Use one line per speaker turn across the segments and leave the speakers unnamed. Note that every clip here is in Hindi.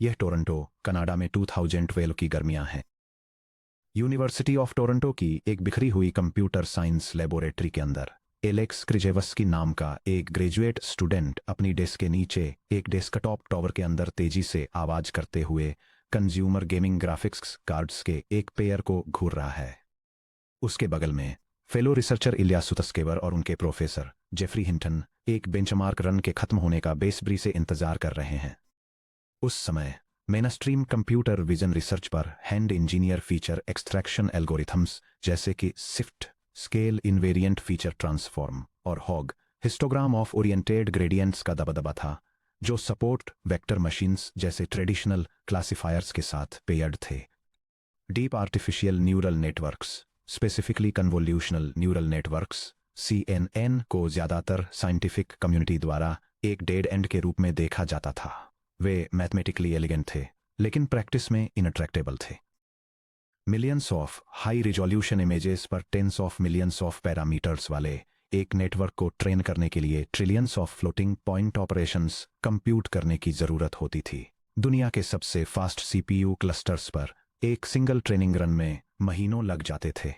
यह टोरंटो, कनाडा में 2012 की गर्मियां हैं। यूनिवर्सिटी ऑफ टोरंटो की एक बिखरी हुई कंप्यूटर साइंस लेबोरेटरी के अंदर एलेक्स क्रिजेवस्की नाम का एक ग्रेजुएट स्टूडेंट अपनी डेस्क के नीचे एक डेस्कटॉप टॉवर के अंदर तेजी से आवाज करते हुए कंज्यूमर गेमिंग ग्राफिक्स कार्ड्स के एक पेयर को घूर रहा है। उसके बगल में फेलो रिसर्चर इलिया सुतस्केवर और उनके प्रोफेसर जेफरी हिंटन एक बेंचमार्क रन के खत्म होने का बेसब्री से इंतजार कर रहे हैं। उस समय मेनस्ट्रीम कंप्यूटर विजन रिसर्च पर hand engineer feature extraction algorithms जैसे कि SIFT, scale invariant feature transform और HOG histogram of oriented gradients का दबदबा था, जो सपोर्ट वेक्टर मशीन्स जैसे ट्रेडिशनल क्लासिफायर्स के साथ पेयर्ड थे। Deep artificial neural networks, specifically convolutional neural networks CNN को ज़्यादातर साइंटिफिक कम्युनिटी द्वारा एक डेड एंड के रूप में देखा जाता था। वे मैथमेटिकली एलिगेंट थे, लेकिन प्रैक्टिस में इनअट्रैक्टेबल थे। Millions of high resolution images पर tens of millions of parameters वाले एक नेटवर्क को ट्रेन करने के लिए trillions of floating point operations compute करने की ज़रूरत होती थी। दुनिया के सबसे फास्ट CPU क्लस्टर्स पर एक सिंगल ट्रेनिंग रन में महीनों लग जाते थे।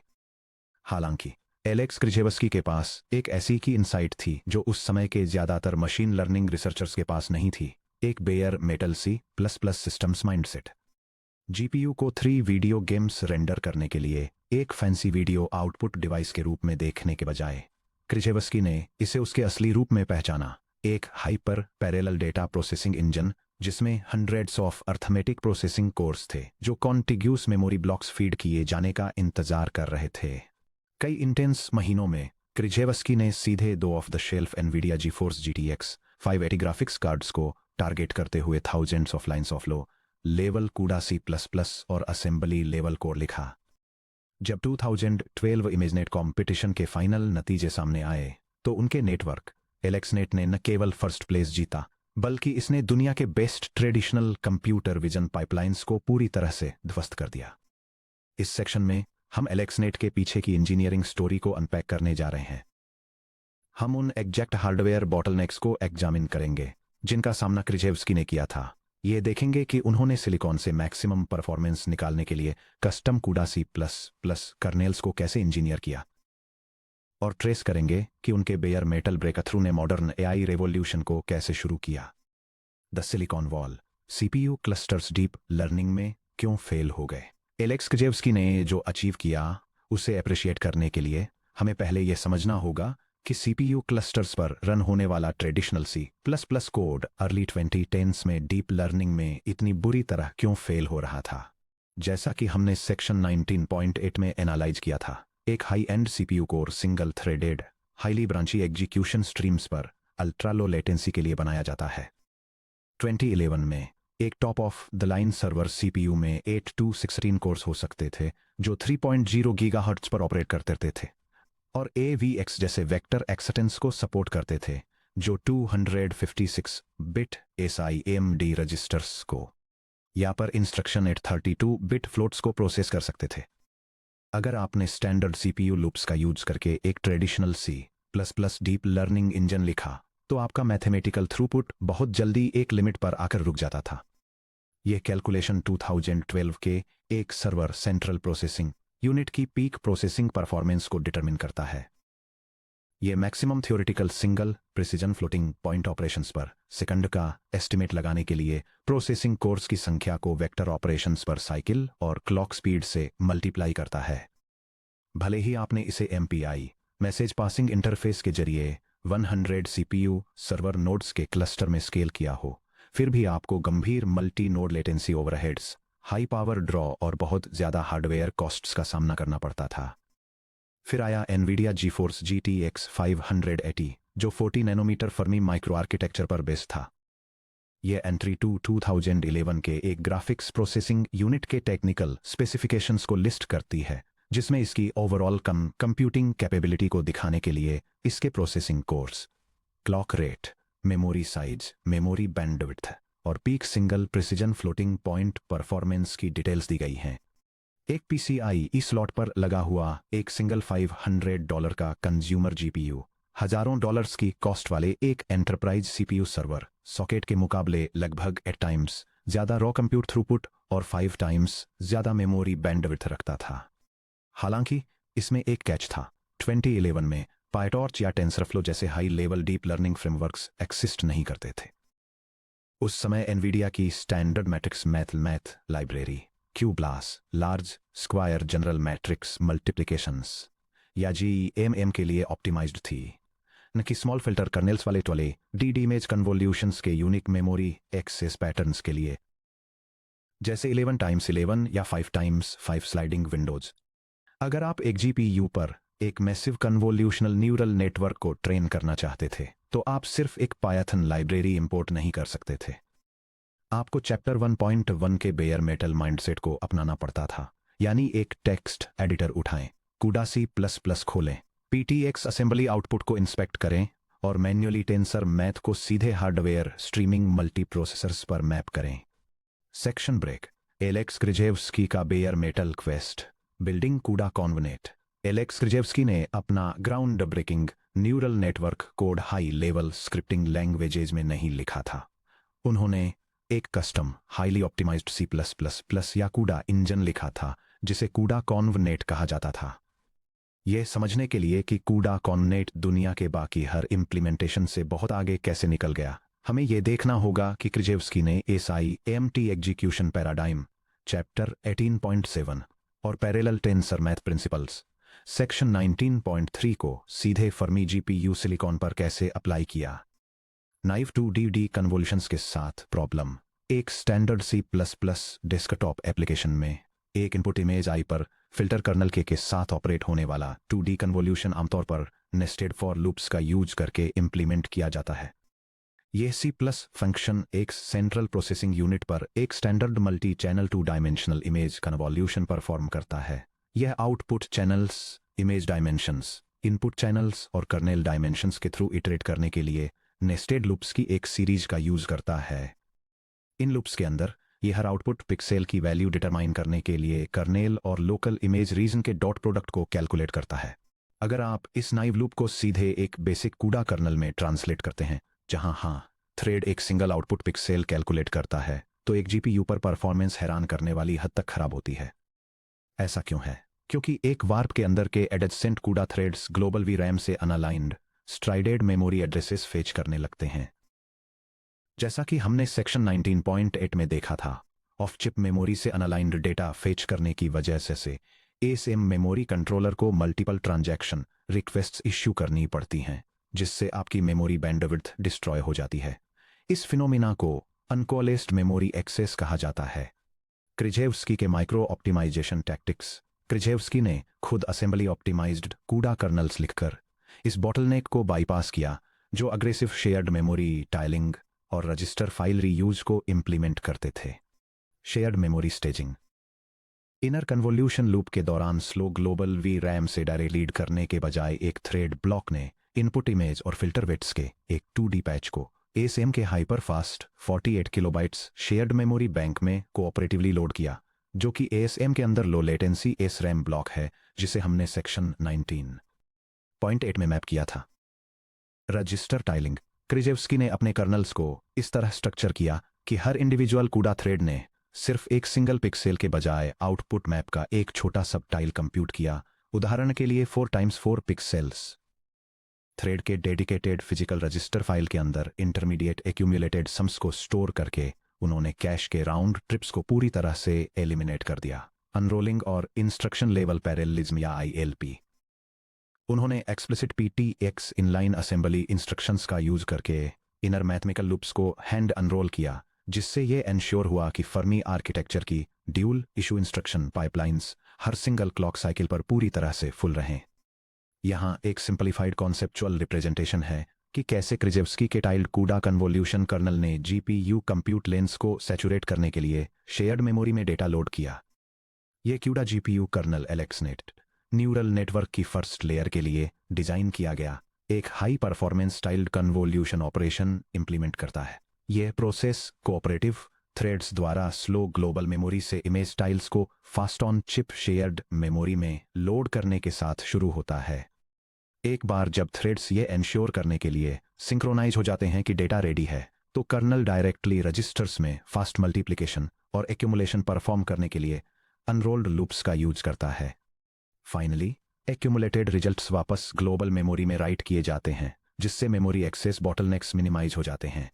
हालांकि एलेक्स क्रिजेवस्की के पास एक ऐसी की इंसाइट थी जो उस समय के ज़्यादातर मशीन लर्निंग रिसर्चर्स के पास नहीं थी, एक bear metal C++ systems mindset. GPU को 3 वीडियो गेम्स रेंडर करने के लिए एक फैंसी वीडियो आउटपुट डिवाइस के रूप में देखने के बजाय क्रिजेवस्की ने इसे उसके असली रूप में पहचाना, एक hyper parallel data processing engine जिसमें hundreds of arithmetic processing cores थे जो कॉन्टिग्यूस मेमोरी ब्लॉक्स फीड किए जाने का इंतजार कर रहे थे। कई इंटेंस महीनों में क्रिजेवस्की ने सीधे 2 of the shelf Nvidia GeForce GTX 580 graphics cards को टारगेट करते हुए thousands of lines of low level कूड़ा C++ और असेंबली लेवल कोड लिखा। जब 2012 इमेजनेट कॉम्पिटिशन के फाइनल नतीजे सामने आए तो उनके नेटवर्क एलेक्सनेट ने न केवल फर्स्ट प्लेस जीता, बल्कि इसने दुनिया के best traditional computer vision pipelines को पूरी तरह से ध्वस्त कर दिया। इस सेक्शन में हम एलेक्सनेट के पीछे की इंजीनियरिंग स्टोरी को अनपैक करने जा रहे हैं। हम उन एग्जैक्ट हार्डवेयर बॉटलनेक्स को एग्जामिन करेंगे जिनका सामना क्रिजेवस्की ने किया था। ये देखेंगे कि उन्होंने सिलिकॉन से मैक्सिमम परफॉर्मेंस निकालने के लिए कस्टम कूड़ा C++ कर्नेल्स को कैसे इंजीनियर किया, और ट्रेस करेंगे कि उनके बेयर मेटल ब्रेकथ्रू ने मॉडर्न AI रेवोल्यूशन को कैसे शुरू किया। The silicon wall, CPU clusters deep learning में क्यों फेल हो गए। एलेक्स क्रिजेवस्की ने जो अचीव किया उसे अप्रिशिएट करने के लिए हमें पहले यह समझना होगा कि CPU क्लस्टर्स पर रन होने वाला traditional C++ code early 2010s में डीप लर्निंग में इतनी बुरी तरह क्यों फेल हो रहा था। जैसा कि हमने सेक्शन 19.8 में एनालाइज किया था, एक high end CPU core single threaded highly branchy execution streams पर अल्ट्रा लो लेटेंसी के लिए बनाया जाता है। 2011 में एक top of the line server CPU में 8 to 16 कोर्स हो सकते थे जो 3.0 गीगाहर्ट्ज पर ऑपरेट करते थे और AVX जैसे वेक्टर एक्सेटेंस को सपोर्ट करते थे जो 256 बिट SIMD रजिस्टर्स को या पर इंस्ट्रक्शन 832 बिट फ्लोट्स को प्रोसेस कर सकते थे। अगर आपने स्टैंडर्ड CPU लूप्स का यूज करके एक traditional C++ deep learning engine लिखा तो आपका मैथमेटिकल थ्रूपुट बहुत जल्दी एक लिमिट पर आकर रुक जाता था। यह कैलकुलेशन 2012 के एक सर्वर सेंट्रल प्रोसेसिंग यूनिट की पीक प्रोसेसिंग परफॉर्मेंस को डिटरमिन करता है। यह maximum theoretical single precision floating point operations पर सेकंड का एस्टिमेट लगाने के लिए प्रोसेसिंग कोर्स की संख्या को वेक्टर ऑपरेशंस पर साइकिल और क्लॉक स्पीड से मल्टीप्लाई करता है। भले ही आपने इसे MPI मैसेज पासिंग इंटरफेस के जरिए 100 CPU सर्वर नोड्स के क्लस्टर में स्केल किया हो, फिर भी आपको गंभीर multi node latency overheads, high power draw और बहुत ज़्यादा हार्डवेयर कॉस्ट्स का सामना करना पड़ता था। फिर आया NVIDIA GeForce GTX 580 जो 40 नैनोमीटर फर्मी माइक्रो आर्किटेक्चर पर बेस्ड था। यह एंट्री 2011 के एक ग्राफिक्स प्रोसेसिंग यूनिट के टेक्निकल स्पेसिफिकेशंस को लिस्ट करती है, जिसमें इसकी ओवरऑल कंप्यूटिंग कैपेबिलिटी को दिखाने के लिए इसके processing cores, clock rate, memory size, memory bandwidth और peak single precision floating point performance की डिटेल्स दी गई हैं। एक PCIe स्लॉट पर लगा हुआ एक सिंगल $500 का कंज्यूमर GPU हजारों डॉलर्स की कॉस्ट वाले एक एंटरप्राइज CPU सर्वर सॉकेट के मुकाबले लगभग 8 टाइम्स ज़्यादा रॉ कंप्यूट थ्रूपुट और 5 टाइम्स ज़्यादा मेमोरी बैंडविड्थ रखता था। हालांकि इसमें एक कैच था। 2011 में पायटॉर्च या टेंसरफ्लो जैसे high level deep learning frameworks exist नहीं करते थे। उस समय एनवीडिया की standard matrix math library cuBLAS large square general matrix multiplications या GEMM के लिए ऑप्टिमाइज्ड थी, न कि स्मॉल फिल्टर कर्नेल्स वाले टोले डी इमेज कन्वोल्यूशंस के यूनिक मेमोरी एक्सेस पैटर्न्स के लिए, जैसे 11 टाइम्स 11 या 5 टाइम्स 5 स्लाइडिंग विंडोज। अगर आप एक GPU पर एक मैसिव कन्वोल्यूशनल न्यूरल नेटवर्क को ट्रेन करना चाहते थे तो आप सिर्फ एक पायथन लाइब्रेरी इंपोर्ट नहीं कर सकते थे। आपको चैप्टर 1.1 के बेयर मेटल माइंडसेट को अपनाना पड़ता था, यानी एक टेक्स्ट एडिटर उठाएं, CUDA C++ खोलें, PTX असेंबली आउटपुट को इंस्पेक्ट करें और मैन्युअली टेंसर मैथ को सीधे हार्डवेयर स्ट्रीमिंग मल्टीप्रोसेसर्स पर मैप करें। Section break. एलेक्स क्रिजेव्स्की का bare metal quest building CUDA convnet. Alex Krizhevsky ने अपना ground breaking neural network code high level scripting languages में नहीं लिखा था। उन्होंने एक कस्टम हाईली ऑप्टिमाइज्ड C++ या CUDA इंजन लिखा था जिसे CUDA कॉन्वनेट कहा जाता था। यह समझने के लिए कि CUDA कॉन्वनेट दुनिया के बाकी हर इम्प्लीमेंटेशन से बहुत आगे कैसे निकल गया, हमें यह देखना होगा कि क्रिजेव्स्की ने SIMT एग्जीक्यूशन पैराडाइम चैप्टर 18.7 और parallel tensor math principles section 19.3 को सीधे फर्मी GPU सिलिकॉन पर कैसे अप्लाई किया। नाइव 2D कन्वोल्यूशंस के साथ प्रॉब्लम। एक स्टैंडर्ड C++ डेस्कटॉप एप्लीकेशन में एक इनपुट इमेज आई पर फिल्टर कर्नल के साथ ऑपरेट होने वाला 2D कन्वोल्यूशन आमतौर पर नेस्टेड फॉर लूप्स का यूज करके इंप्लीमेंट किया जाता है। यह C+ फंक्शन एक सेंट्रल प्रोसेसिंग यूनिट पर एक standard multi channel 2 dimensional image convolution perform करता है। यह output channels, image dimensions, input channels और कर्नेल डायमेंशंस के थ्रू इटरेट करने के लिए नेस्टेड लूप्स की एक सीरीज का यूज करता है। इन लूप्स के अंदर यह हर आउटपुट पिक्सेल की वैल्यू डिटरमाइन करने के लिए कर्नेल और लोकल इमेज रीजन के डॉट प्रोडक्ट को कैलकुलेट करता है। अगर आप इस नाइव लूप को सीधे एक बेसिक CUDA कर्नल में ट्रांसलेट करते हैं जहां थ्रेड एक सिंगल आउटपुट पिक्सेल कैलकुलेट करता है, तो एक GPU पर परफॉर्मेंस हैरान करने वाली हद तक खराब होती है। ऐसा क्यों है? क्योंकि एक वार्प के अंदर के adjacent CUDA threads global VRAM से अनअलाइंड स्ट्राइडेड मेमोरी एड्रेसेस फेच करने लगते हैं। जैसा कि हमने सेक्शन 19.8 में देखा था, ऑफ चिप मेमोरी से अनअलाइंड डेटा फेच करने की वजह से ASM मेमोरी कंट्रोलर को मल्टीपल ट्रांजैक्शन रिक्वेस्ट्स इश्यू करनी पड़ती हैं, जिससे आपकी मेमोरी बैंडविड्थ डिस्ट्रॉय हो जाती है। इस फिनोमिना को अनकोलेस्ड मेमोरी एक्सेस कहा जाता है। क्रिजेव्स्की के माइक्रो ऑप्टिमाइजेशन टैक्टिक्स। क्रिजेव्स्की ने खुद असेंबली ऑप्टिमाइज्ड CUDA कर्नल्स लिखकर इस बॉटलनेक को बाईपास किया जो अग्रेसिव शेयर्ड मेमोरी टाइलिंग और रजिस्टर फाइल रीयूज को इंप्लीमेंट करते थे। Shared memory staging. Inner convolution loop के दौरान स्लो ग्लोबल VRAM से डायरेक्ट लीड करने के बजाय एक थ्रेड ब्लॉक ने इनपुट इमेज और फिल्टर वेट्स के एक 2D पैच को ASM के hyper fast 48 kilobytes shared memory bank में कोऑपरेटिवली लोड किया, जो कि ASM के अंदर लो लेटेंसी SRAM ब्लॉक है, जिसे हमने सेक्शन 19.8 में मैप किया था। Register tiling. क्रिजेव्स्की ने अपने कर्नल्स को इस तरह स्ट्रक्चर किया कि हर इंडिविजुअल CUDA थ्रेड ने सिर्फ एक सिंगल पिक्सेल के बजाय आउटपुट मैप का एक छोटा सब टाइल कंप्यूट किया। उदाहरण के लिए 4x4 पिक्सेल्स। थ्रेड के डेडिकेटेड फिजिकल रजिस्टर फाइल के अंदर इंटरमीडिएट एक्यूमुलेटेड सम्स को स्टोर करके उन्होंने कैश के राउंड ट्रिप्स को पूरी तरह से एलिमिनेट कर दिया। अनरोलिंग और इंस्ट्रक्शन लेवल पैरेललिज्म या ILP। उन्होंने explicit PTX inline assembly instructions का यूज करके इनर मैथमेटिकल लूप्स को हैंड अनरोल किया, जिससे यह एंश्योर हुआ कि फर्मी आर्किटेक्चर की ड्यूल इशू इंस्ट्रक्शन पाइपलाइंस हर सिंगल क्लॉक साइकिल पर पूरी तरह से फुल रहें। यहाँ एक सिंपलीफाइड कॉन्सेप्चुअल रिप्रेजेंटेशन है कि कैसे क्रिजेव्स्की के टाइल्ड CUDA कन्वोल्यूशन कर्नल ने GPU कंप्यूट लेंस को सैचुरेट करने के लिए शेयर्ड मेमोरी में डेटा लोड किया। यह CUDA GPU kernel AlexNet neural network की फर्स्ट लेयर के लिए डिजाइन किया गया एक high performance styled convolution operation implement करता है। यह प्रोसेस कोऑपरेटिव थ्रेड्स द्वारा स्लो ग्लोबल मेमोरी से इमेज टाइल्स को fast on chip shared memory में लोड करने के साथ शुरू होता है। एक बार जब थ्रेड्स ये एंश्योर करने के लिए सिंक्रोनाइज हो जाते हैं कि डेटा रेडी है, तो कर्नल डायरेक्टली रजिस्टर्स में फास्ट मल्टीप्लिकेशन और एक्यूमुलेशन परफॉर्म करने के लिए अनरोल्ड लूप्स का यूज करता है। फाइनली एक्यूमुलेटेड रिजल्ट्स वापस ग्लोबल मेमोरी में राइट किए जाते हैं, जिससे मेमोरी एक्सेस बॉटलनेक्स मिनिमाइज हो जाते हैं।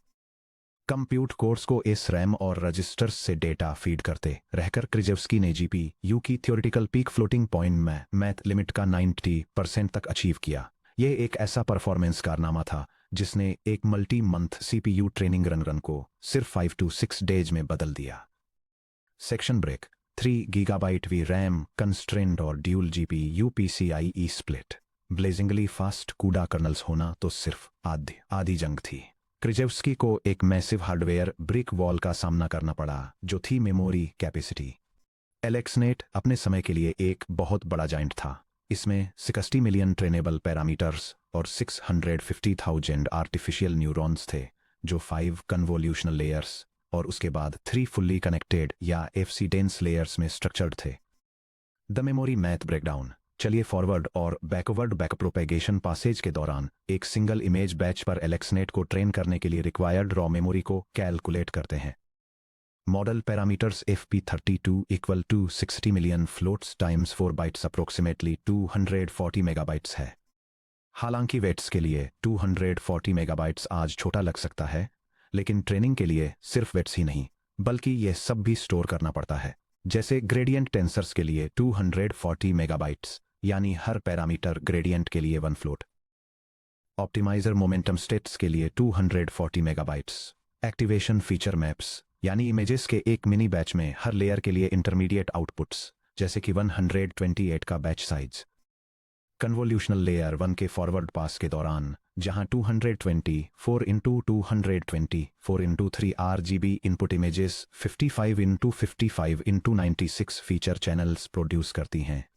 कंप्यूट कोर्स को इस रैम और रजिस्टर्स से डेटा फीड करते रहकर क्रिजेव्स्की ने जीपीयू की थ्योरेटिकल पीक फ्लोटिंग पॉइंट में मैथ लिमिट का 90% तक अचीव किया। यह एक ऐसा परफॉर्मेंस कारनामा था जिसने एक multi month CPU training run को सिर्फ 5 to 6 डेज में बदल दिया। Section break. 3 gigabyte V RAM constrained और dual GPU PCI split. Blazingly fast CUDA kernels होना तो सिर्फ आधी जंग थी। क्रिजेव्स्की को एक मैसिव हार्डवेयर ब्रिक वॉल का सामना करना पड़ा, जो थी मेमोरी कैपेसिटी। एलेक्सनेट अपने समय के लिए एक बहुत बड़ा जाइंट था। इसमें 60 मिलियन ट्रेनेबल पैरामीटर्स और 650,000 आर्टिफिशियल न्यूरॉन्स थे, जो 5 कन्वोल्यूशनल लेयर्स और उसके बाद 3 फुल्ली कनेक्टेड या एफसी डेंस लेयर्स में स्ट्रक्चर्ड थे। The memory math breakdown. चलिए फॉरवर्ड और बैकवर्ड बैकप्रोपेगेशन पासेज के दौरान एक सिंगल इमेज बैच पर एलेक्सनेट को ट्रेन करने के लिए रिक्वायर्ड रॉ मेमोरी को कैलकुलेट करते हैं। Model parameters FP32 equal to 60 million floats times 4 bytes approximately 240 megabytes है। हालांकि वेट्स के लिए 240 मेगाबाइट्स आज छोटा लग सकता है, लेकिन ट्रेनिंग के लिए सिर्फ वेट्स ही नहीं, बल्कि यह सब भी स्टोर करना पड़ता है। जैसे ग्रेडियंट टेंसर्स के लिए 240 मेगाबाइट्स, यानी हर पैरामीटर ग्रेडियंट के लिए 1 फ्लोट। ऑप्टिमाइजर मोमेंटम स्टेट्स के लिए 240 मेगाबाइट्स। एक्टिवेशन फीचर मैप्स, यानी इमेजेस के एक मिनी बैच में हर लेयर के लिए इंटरमीडिएट आउटपुट्स, जैसे कि 128 का बैच साइज। कन्वोल्यूशनल लेयर 1 के फॉरवर्ड पास के दौरान, जहां 224 into 224 into 3 RGB input images 55 into 55 into 96 feature channels produce करती हैं,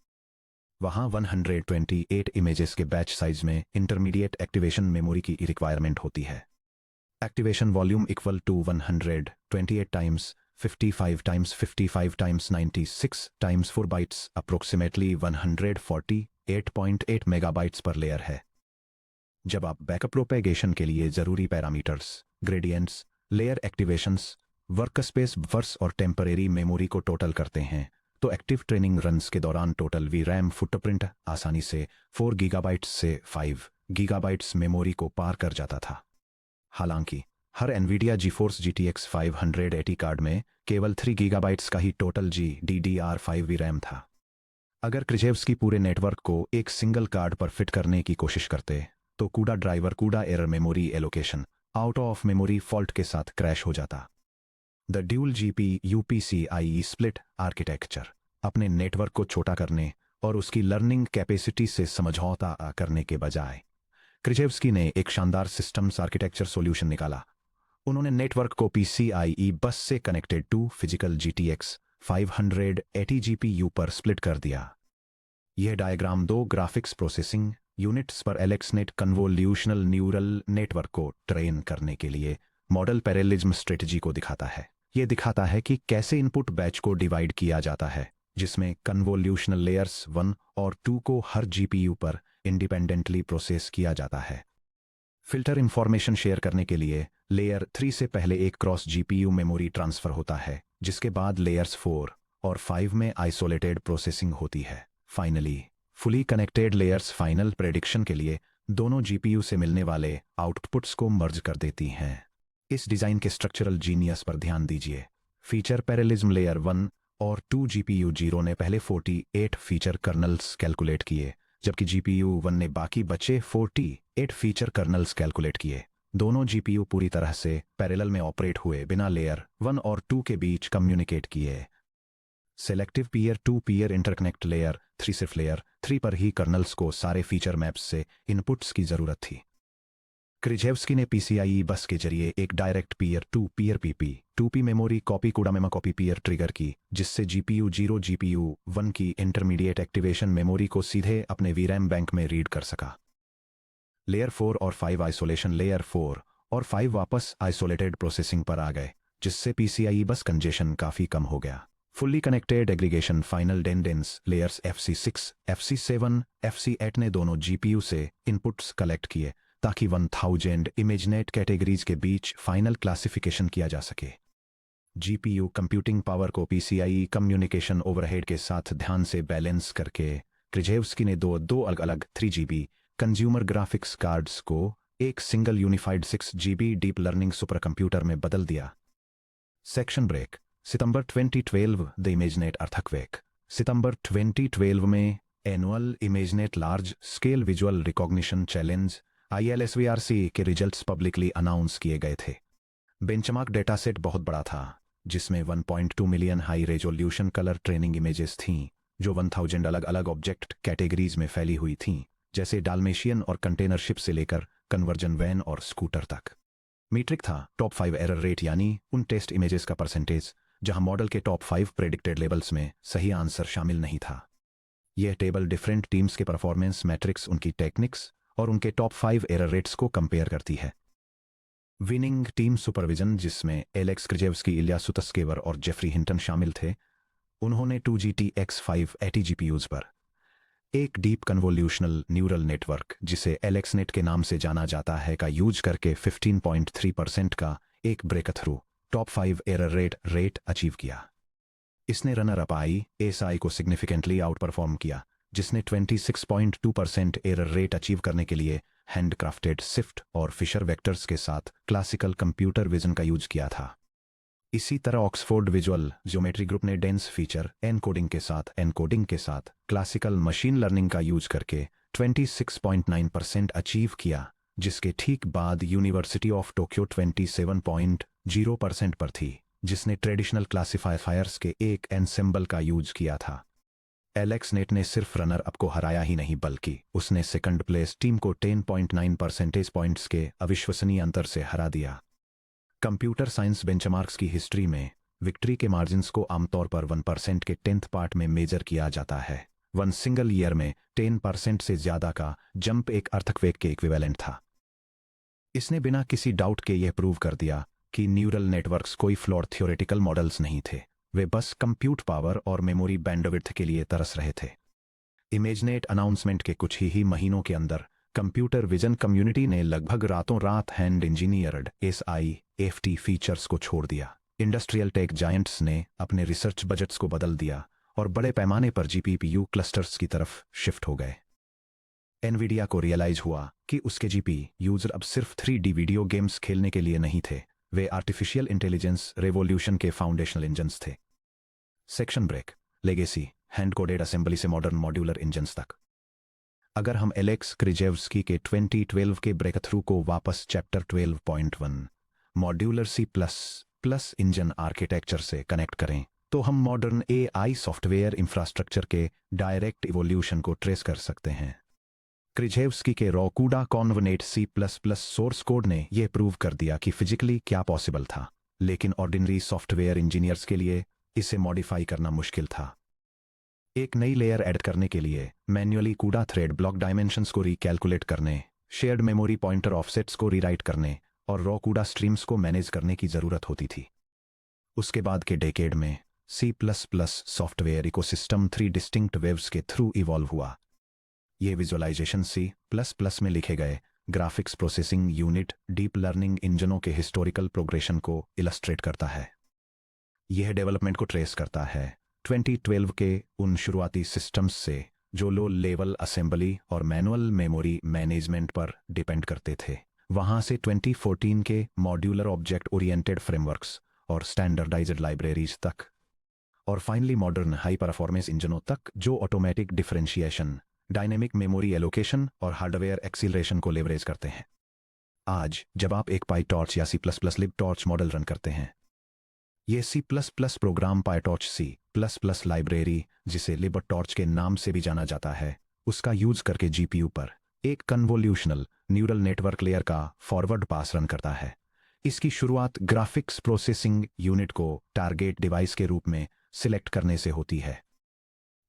वहां 128 इमेजेस के बैच साइज में इंटरमीडिएट एक्टिवेशन मेमोरी की रिक्वायरमेंट होती है। Activation volume equal to 128 times 55 times 55 times 96 times 4 bytes approximately 148.8 megabytes पर लेयर है। जब आप बैकअप प्रोपेगेशन के लिए जरूरी parameters, gradients, layer activations, workspace buffers और टेम्परेरी मेमोरी को टोटल करते हैं, तो एक्टिव ट्रेनिंग रन्स के दौरान टोटल वीरैम फुटप्रिंट आसानी से 4 गीगाबाइट्स से 5 गीगाबाइट्स मेमोरी को पार कर जाता था। हालांकि हर एनवीडिया जीफोर्स GTX 580 कार्ड में केवल 3 गीगाबाइट्स का ही टोटल GDDR5 वीरैम था। अगर क्रिजेव्स्की पूरे नेटवर्क को एक सिंगल कार्ड पर फिट करने की कोशिश करते, तो कूडा ड्राइवर कूडा error memory allocation out of memory fault के साथ क्रैश हो जाता। The dual GPU PCIe split architecture अपने नेटवर्क को छोटा करने और उसकी लर्निंग कैपेसिटी से समझौता करने के बजाय क्रिजेव्स्की ने एक शानदार सिस्टम्स आर्किटेक्चर सॉल्यूशन निकाला। उन्होंने नेटवर्क को PCIe बस से connected to physical GTX 580 GPU पर स्प्लिट कर दिया। यह डायग्राम 2 ग्राफिक्स प्रोसेसिंग यूनिट्स पर एलेक्सनेट कन्वोल्यूशनल न्यूरल नेटवर्क को ट्रेन करने के लिए मॉडल पैरेललिज्म स्ट्रेटजी को दिखाता है। यह दिखाता है कि कैसे इनपुट बैच को डिवाइड किया जाता है, जिसमें कन्वोल्यूशनल लेयर्स 1 और 2 को हर GPU पर इंडिपेंडेंटली प्रोसेस किया जाता है। फिल्टर इंफॉर्मेशन शेयर करने के लिए लेयर 3 से पहले एक क्रॉस GPU मेमोरी ट्रांसफर होता है, जिसके बाद लेयर्स 4 और 5 में आइसोलेटेड प्रोसेसिंग होती है। Finally fully connected layers final prediction के लिए दोनों GPU से मिलने वाले आउटपुट्स को मर्ज कर देती हैं। इस डिजाइन के स्ट्रक्चरल जीनियस पर ध्यान दीजिए। फीचर पैरेललिज्म लेयर 1 और 2 GPU 0 ने पहले 48 फीचर कर्नल्स कैलकुलेट किए, जबकि GPU 1 ने बाकी बचे 48 फीचर कर्नल्स कैलकुलेट किए। दोनों GPU पूरी तरह से पैरेलल में ऑपरेट हुए बिना लेयर 1 और 2 के बीच कम्युनिकेट किए। Selective peer to peer interconnect layer 3 सिर्फ लेयर 3 पर ही कर्नल्स को सारे फीचर मैप्स से इनपुट्स की जरूरत थी। क्रिजेव्स्की ने PCIe बस के जरिए एक direct peer to peer PP2P memory copy cuda mem copy peer trigger की, जिससे GPU 0 GPU 1 की इंटरमीडिएट एक्टिवेशन मेमोरी को सीधे अपने वीरैम बैंक में रीड कर सका। लेयर 4 और 5 आइसोलेशन लेयर 4 और 5 वापस आइसोलेटेड प्रोसेसिंग पर आ गए, जिससे PCIe बस कंजेशन काफी कम हो गया। Fully connected aggregation final dense layers FC6, FC7, FC8 ने दोनों GPU से इनपुट्स कलेक्ट किए, ताकि 1000 इमेजनेट कैटेगरीज के बीच फाइनल क्लासिफिकेशन किया जा सके। जीपीयू कंप्यूटिंग पावर को पीसीआई कम्युनिकेशन ओवरहेड के साथ ध्यान से बैलेंस करके क्रिजेवस्की ने दो अलग अलग 3 GB कंज्यूमर ग्राफिक्स कार्ड्स को एक single unified 6 GB deep learning super computer में बदल दिया। Section break. सितंबर 2012 द इमेजनेट अर्थक्वेक। सितंबर 2012 में annual ImageNet large scale visual recognition challenge ILSVRC के रिजल्ट्स पब्लिकली अनाउंस किए गए थे। बेंचमार्क डेटासेट बहुत बड़ा था, जिसमें 1.2 million high resolution colour training images थीं, जो 1000 अलग अलग ऑब्जेक्ट कैटेगरीज में फैली हुई थीं, जैसे डाल्मेशियन और कंटेनर शिप से लेकर कन्वर्जन वैन और स्कूटर तक। मीट्रिक था टॉप 5 एरर रेट, यानी उन टेस्ट इमेजेस का परसेंटेज जहां मॉडल के टॉप 5 प्रेडिक्टेड लेबल्स में सही आंसर शामिल नहीं था। यह टेबल डिफरेंट टीम्स के परफॉर्मेंस मैट्रिक्स, उनकी टेक्निक्स और उनके टॉप 5 एरर रेट्स को कंपेयर करती है। विनिंग टीम सुपरविजन, जिसमें एलेक्स क्रिजेवस्की, इलिया सुतस्केवर और जेफरी हिंटन शामिल थे, उन्होंने 2GTX580 GPUs पर एक डीप कन्वोल्यूशनल न्यूरल नेटवर्क, जिसे एलेक्सनेट के नाम से जाना जाता है, का यूज करके 15.3% का एक breakthrough top 5 error rate achieve किया। इसने रनर अप ISI को सिग्निफिकेंटली आउट परफॉर्म किया, जिसने 26.2% एरर रेट अचीव करने के लिए हैंडक्राफ्टेड सिफ्ट और फिशर वेक्टर्स के साथ क्लासिकल कंप्यूटर विजन का यूज किया था। इसी तरह ऑक्सफोर्ड विजुअल ज्योमेट्री ग्रुप ने डेंस फीचर एनकोडिंग के साथ क्लासिकल मशीन लर्निंग का यूज करके 26.9% अचीव किया, जिसके ठीक बाद यूनिवर्सिटी ऑफ टोक्यो 27.0% पर थी, जिसने ट्रेडिशनल क्लासिफायर्स के एक एनसेंबल का यूज किया था। एलेक्सनेट ने सिर्फ रनर अप को हराया ही नहीं, बल्कि उसने सेकंड प्लेस टीम को 10.9 परसेंटेज पॉइंट्स के अविश्वसनीय अंतर से हरा दिया। कंप्यूटर साइंस बेंचमार्क्स की हिस्ट्री में विक्ट्री के मार्जिन्स को आमतौर पर 1% के 10th पार्ट में मेजर किया जाता है। 1 सिंगल ईयर में 10% से ज्यादा का जंप एक अर्थक्वेक के इक्विवेलेंट था। इसने बिना किसी डाउट के यह प्रूव कर दिया कि न्यूरल नेटवर्क्स कोई फ्लॉड थ्योरेटिकल मॉडल्स नहीं थे, वे बस कंप्यूट पावर और मेमोरी बैंडविड्थ के लिए तरस रहे थे। इमेजनेट अनाउंसमेंट के कुछ ही महीनों के अंदर कंप्यूटर विजन कम्युनिटी ने लगभग रातों रात हैंड इंजीनियर्ड SIFT फीचर्स को छोड़ दिया। इंडस्ट्रियल टेक जायंट्स ने अपने रिसर्च बजट्स को बदल दिया और बड़े पैमाने पर GPU क्लस्टर्स की तरफ शिफ्ट हो गए। एनवीडिया को रियलाइज हुआ कि उसके GPUs अब सिर्फ 3D वीडियो गेम्स खेलने के लिए नहीं थे, वे आर्टिफिशियल इंटेलिजेंस रेवोल्यूशन के फाउंडेशनल इंजन्स थे। Section break. Legacy hand coded assembly से मॉडर्न मॉड्यूलर इंजन्स तक। अगर हम एलेक्स क्रिजेवस्की के 2012 के ब्रेक थ्रू को वापस chapter 12.1 modular C++ engine architecture से कनेक्ट करें, तो हम मॉडर्न AI सॉफ्टवेयर इंफ्रास्ट्रक्चर के डायरेक्ट इवोल्यूशन को ट्रेस कर सकते हैं। क्रिजेवस्की के रॉ कूडा कॉन्वनेट C++ सोर्स कोड ने यह प्रूव कर दिया कि फिजिकली क्या पॉसिबल था, लेकिन ऑर्डिनरी सॉफ्टवेयर इंजीनियर्स के लिए इसे मॉडिफाई करना मुश्किल था। एक नई लेयर ऐड करने के लिए मैन्युअली कूडा थ्रेड ब्लॉक डायमेंशंस को रिकैलकुलेट करने, शेयर्ड मेमोरी पॉइंटर ऑफसेट्स को रीराइट करने और रॉ कूडा स्ट्रीम्स को मैनेज करने की जरूरत होती थी। उसके बाद के डेकेड में C++ software ecosystem 3 distinct waves के थ्रू इवॉल्व हुआ। यह विजुअलाइजेशन C++ में लिखे गए graphics processing unit deep learning इंजनों के हिस्टोरिकल प्रोग्रेशन को इलस्ट्रेट करता है। यह डेवलपमेंट को ट्रेस करता है 2012 के उन शुरुआती सिस्टम्स से जो लो लेवल असेंबली और मैनुअल मेमोरी मैनेजमेंट पर डिपेंड करते थे, वहां से 2014 के मॉड्यूलर ऑब्जेक्ट ओरिएंटेड फ्रेमवर्क्स और स्टैंडर्डाइज्ड लाइब्रेरीज तक, और फाइनली मॉडर्न हाई परफॉर्मेंस इंजनों तक जो automatic differentiation, dynamic memory allocation और हार्डवेयर एक्सीलरेशन को लेवरेज करते हैं। आज जब आप एक पाईटॉर्च या C++ libtorch मॉडल रन करते हैं, यह C++ program PyTorch C++ library, जिसे libtorch के नाम से भी जाना जाता है, उसका यूज करके GPU पर एक कन्वोल्यूशनल न्यूरल नेटवर्क लेयर का फॉरवर्ड पास रन करता है। इसकी शुरुआत ग्राफिक्स प्रोसेसिंग यूनिट को टारगेट डिवाइस के रूप में सिलेक्ट करने से होती है।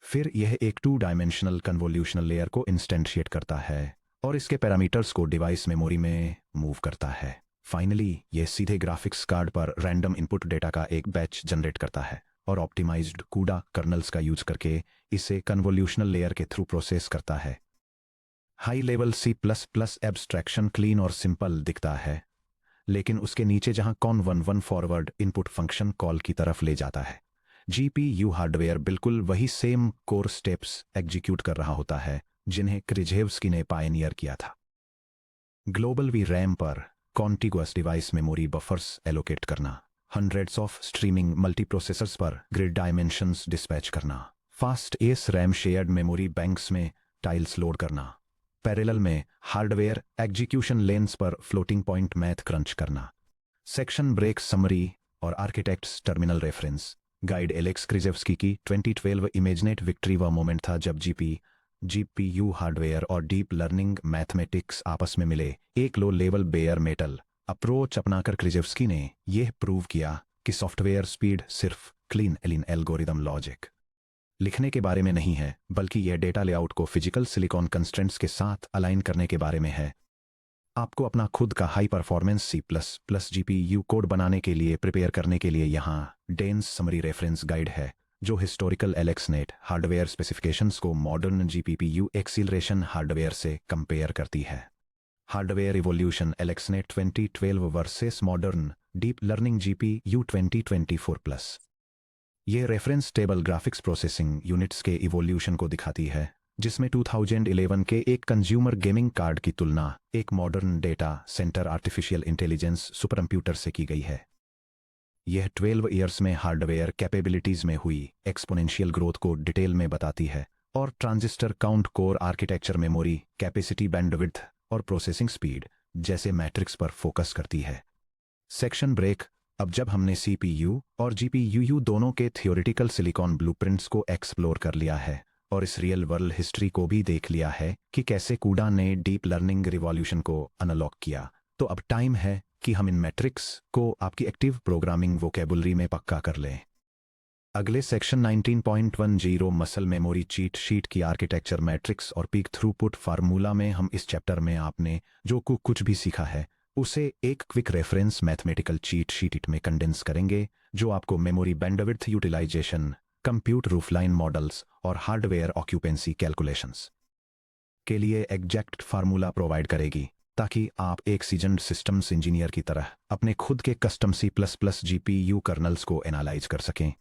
फिर यह एक 2 डायमेंशनल कन्वोल्यूशनल लेयर को इंस्टेंशिएट करता है और इसके पैरामीटर्स को डिवाइस मेमोरी में मूव करता है। फाइनली यह सीधे ग्राफिक्स कार्ड पर रैंडम इनपुट डेटा का एक बैच जनरेट करता है और ऑप्टिमाइज्ड कूडा कर्नल्स का यूज करके इसे कन्वोल्यूशनल लेयर के थ्रू प्रोसेस करता है। High level C plus plus abstraction clean और सिंपल दिखता है, लेकिन उसके नीचे जहां conv 11 forward input function call की तरफ ले जाता है, जीपीयू हार्डवेयर बिल्कुल वही सेम कोर स्टेप्स एग्जीक्यूट कर रहा होता है जिन्हें क्रिजेवस्की ने पायनियर किया था। ग्लोबल वी रैम पर contiguous device memory buffers allocate करना, हंड्रेड्स ऑफ स्ट्रीमिंग मल्टीप्रोसेसर्स पर ग्रिड डायमेंशंस डिस्पैच करना, fast S RAM shared memory banks में टाइल्स लोड करना, पैरेलल में हार्डवेयर एग्जीक्यूशन लेन्स पर फ्लोटिंग पॉइंट मैथ क्रंच करना, सेक्शन ब्रेक समरी और architect's terminal reference guide. Alex Krizhevsky की 2012 इमेजनेट विक्ट्री वह मोमेंट था जब जीपीयू हार्डवेयर और डीप लर्निंग मैथमेटिक्स आपस में मिले, एक low level bear metal approach अपनाकर क्रिजेवस्की ने यह प्रूव किया कि सॉफ्टवेयर स्पीड सिर्फ क्लीन एल्गोरिदम लॉजिक लिखने के बारे में नहीं है, बल्कि यह डेटा लेआउट को फिजिकल सिलिकॉन कंस्ट्रेंट्स के साथ अलाइन करने के बारे में है। आपको अपना खुद का high performance C plus plus GPU code बनाने के लिए प्रिपेयर करने के लिए यहाँ डेंस समरी रेफरेंस गाइड है, जो हिस्टोरिकल एलेक्सनेट हार्डवेयर स्पेसिफिकेशंस को मॉडर्न जीपीयू एक्सीलरेशन हार्डवेयर से कंपेयर करती है। Hardware evolution AlexNet 2012 versus modern deep learning GPU 2024 plus. ये reference table graphics processing units के इवोल्यूशन को दिखाती है, जिसमें 2011 के एक कंज्यूमर गेमिंग कार्ड की तुलना एक modern data centre artificial intelligence supercomputer से की गई है। यह 12 ईयर्स में हार्डवेयर कैपेबिलिटीज में हुई एक्सपोनेंशियल ग्रोथ को डिटेल में बताती है और transistor count, core architecture, memory capacity, bandwidth और प्रोसेसिंग स्पीड जैसे मैट्रिक्स पर फोकस करती है। Section break. अब जब हमने सीपीयू और जीपीयू दोनों के थियोरिटिकल सिलिकॉन ब्लूप्रिंट्स को एक्सप्लोर कर लिया है और इस रियल वर्ल्ड हिस्ट्री को भी देख लिया है कि कैसे कूडा ने डीप लर्निंग रिवॉल्यूशन को अनलॉक किया, तो अब टाइम है कि हम इन मैट्रिक्स को आपकी एक्टिव प्रोग्रामिंग वोकेबुलरी में पक्का कर लें। अगले section 19.10 muscle memory cheat sheet की आर्किटेक्चर, मैट्रिक्स और पीक थ्रूपुट फार्मूला में हम इस चैप्टर में आपने जो कुछ भी सीखा है उसे एक quick reference mathematical cheat sheet में कंडेंस करेंगे, जो आपको memory bandwidth utilisation, compute roofline models और हार्डवेयर ऑक्यूपेंसी कैलकुलेशंस के लिए एग्जैक्ट फार्मूला प्रोवाइड करेगी, ताकि आप एक सीजन्ड सिस्टम्स इंजीनियर की तरह अपने खुद के custom C plus plus GPU kernels को एनालाइज कर सकें।